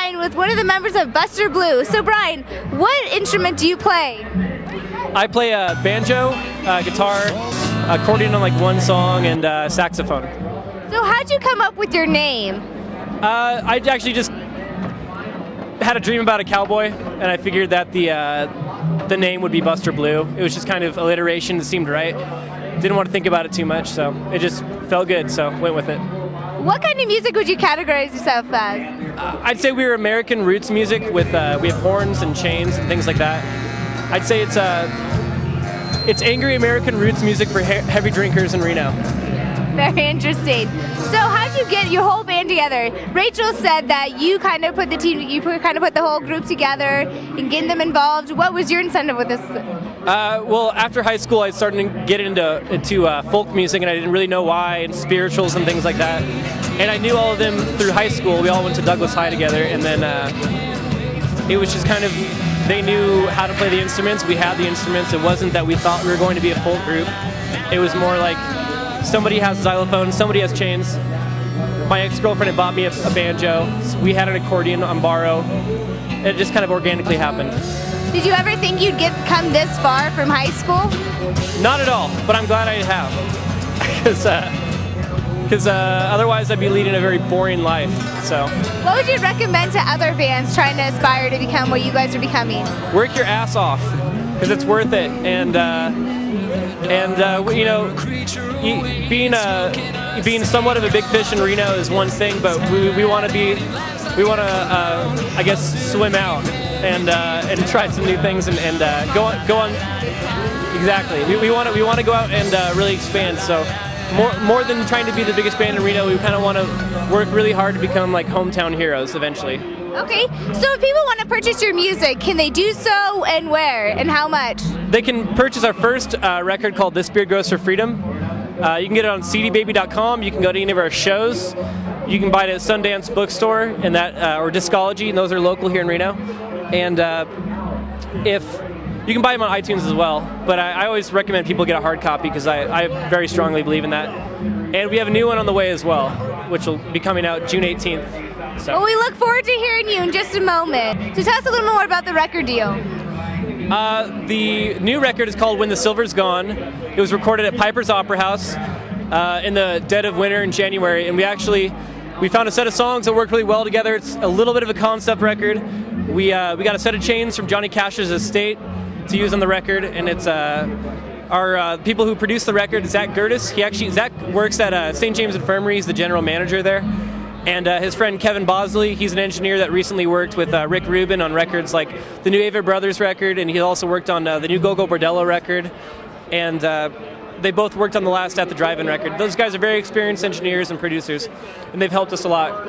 Brian with one of the members of Buster Blue. So Brian, what instrument do you play? I play a banjo, guitar, accordion on like one song, and saxophone. So how'd you come up with your name? I actually just had a dream about a cowboy, and I figured that the name would be Buster Blue. It was just kind of alliteration that seemed right. Didn't want to think about it too much, so it just felt good, so went with it. What kind of music would you categorize yourself as? I'd say we're American roots music with we have horns and chains and things like that. I'd say it's angry American roots music for heavy drinkers in Reno. Very interesting. So how'd you get your whole band together? Rachel said that you kind of put the whole group together and getting them involved. What was your incentive with this? Well, after high school, I started to get into folk music, and I didn't really know why, and spirituals and things like that. And I knew all of them through high school. We all went to Douglas High together, and then it was just kind of, they knew how to play the instruments. We had the instruments. It wasn't that we thought we were going to be a folk group. It was more like somebody has a xylophone, somebody has chains. My ex-girlfriend had bought me a banjo. We had an accordion on borrow. It just kind of organically happened. Did you ever think you'd come this far from high school? Not at all, but I'm glad I have. Because otherwise I'd be leading a very boring life. So, what would you recommend to other bands trying to aspire to become what you guys are becoming? Work your ass off, because it's worth it. And you know, being somewhat of a big fish in Reno is one thing, but we want to I guess swim out and try some new things and go on. Exactly. We want to go out and really expand. So more than trying to be the biggest band in Reno, we kind of want to work really hard to become like hometown heroes eventually. Okay, so if people want to purchase your music, can they do so, and where, and how much? They can purchase our first record called This Beer Grows for Freedom. You can get it on cdbaby.com. You can go to any of our shows. You can buy it at Sundance Bookstore and or Discology, and those are local here in Reno. And if you can buy them on iTunes as well, but I always recommend people get a hard copy because I very strongly believe in that. And we have a new one on the way as well, which will be coming out June 18th. So. Well, we look forward to hearing you in just a moment. So tell us a little more about the record deal. The new record is called When the Silver's Gone. It was recorded at Piper's Opera House in the dead of winter in January, and we found a set of songs that work really well together. It's a little bit of a concept record. We got a set of chains from Johnny Cash's estate to use on the record, and it's our people who produced the record, Zach Gertis. Zach works at St. James Infirmary. He's the general manager there. And his friend Kevin Bosley, he's an engineer that recently worked with Rick Rubin on records like the new Ava Brothers record, and he also worked on the new Go-Go Bordello record. And they both worked on the last At the Drive-In record. Those guys are very experienced engineers and producers, and they've helped us a lot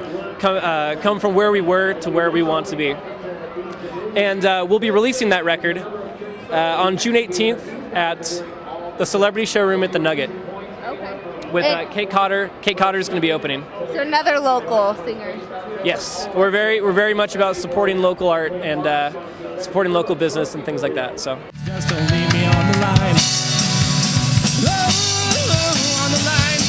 come from where we were to where we want to be. And we'll be releasing that record on June 18th at the Celebrity Showroom at the Nugget. With Kate Cotter. Kate Cotter is going to be opening. So another local singer. Yes, we're very much about supporting local art and supporting local business and things like that. So. Just don't leave me on the line. On the line.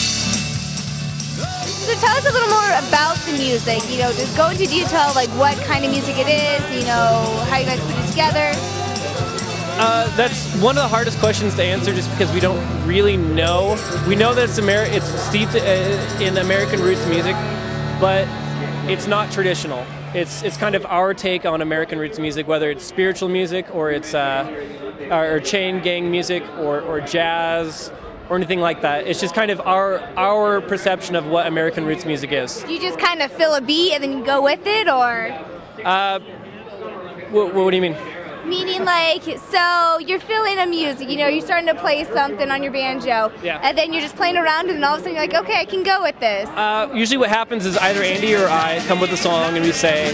So tell us a little more about the music. You know, just go into detail like what kind of music it is. You know, how you guys put it together. That's one of the hardest questions to answer just because we don't really know. We know that it's steeped in American roots music, but it's not traditional. It's kind of our take on American roots music, whether it's spiritual music or it's or chain gang music or jazz or anything like that. It's just kind of our perception of what American roots music is. You just kind of fill a beat and then you go with it, or? What do you mean? Meaning like, so you're feeling a music, you know, you're starting to play something on your banjo, yeah. And then you're just playing around and all of a sudden you're like, okay, I can go with this. Usually what happens is either Andy or I come with a song and we say,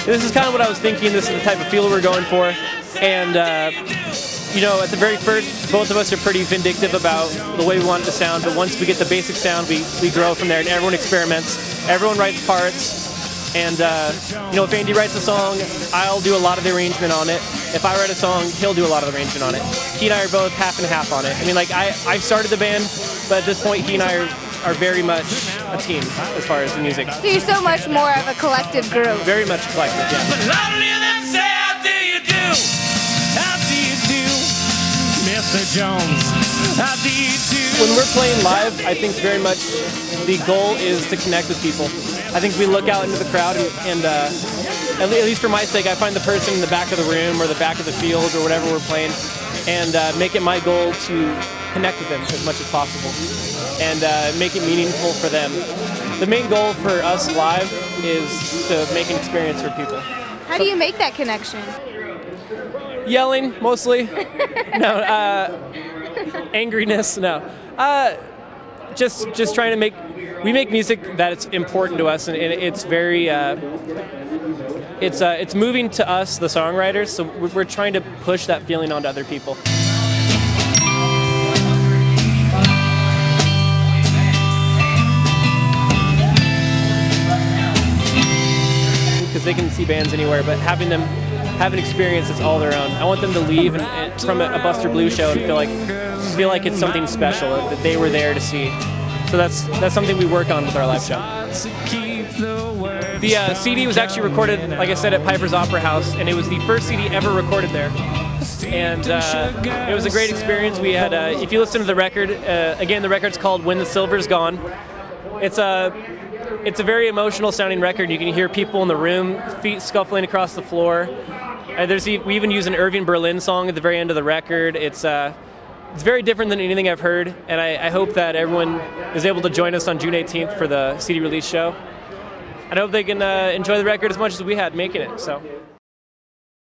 this is kind of what I was thinking, this is the type of feel we're going for, and you know, at the very first, both of us are pretty vindictive about the way we want it to sound, but once we get the basic sound, we grow from there, and everyone experiments, everyone writes parts. And, you know, if Andy writes a song, I'll do a lot of the arrangement on it. If I write a song, he'll do a lot of the arrangement on it. He and I are both half and half on it. I mean, like, I started the band, but at this point, he and I are very much a team as far as the music. So you're so much more of a collective group. Very much collective, yeah. But lovely them say, how do you do? How do you do, Mr. Jones? How do you do? When we're playing live, I think very much the goal is to connect with people. I think we look out into the crowd and at least for my sake, I find the person in the back of the room or the back of the field or whatever we're playing and make it my goal to connect with them as much as possible and make it meaningful for them. The main goal for us live is to make an experience for people. How do you make that connection? Yelling, mostly. No, angriness, no. Just trying to we make music that it's important to us, and it's very, it's moving to us, the songwriters, so we're trying to push that feeling onto other people. Because they can see bands anywhere, but having them have an experience that's all their own. I want them to leave from a Buster Blue show and feel like it's something special that they were there to see. So that's something we work on with our live show. The CD was actually recorded, like I said, at Piper's Opera House, and it was the first CD ever recorded there. And it was a great experience. We had, if you listen to the record, again, the record's called When the Silver's Gone. It's a very emotional sounding record. You can hear people in the room, feet scuffling across the floor. We even use an Irving Berlin song at the very end of the record. It's very different than anything I've heard, and I hope that everyone is able to join us on June 18th for the CD release show. And I hope they can enjoy the record as much as we had making it. So.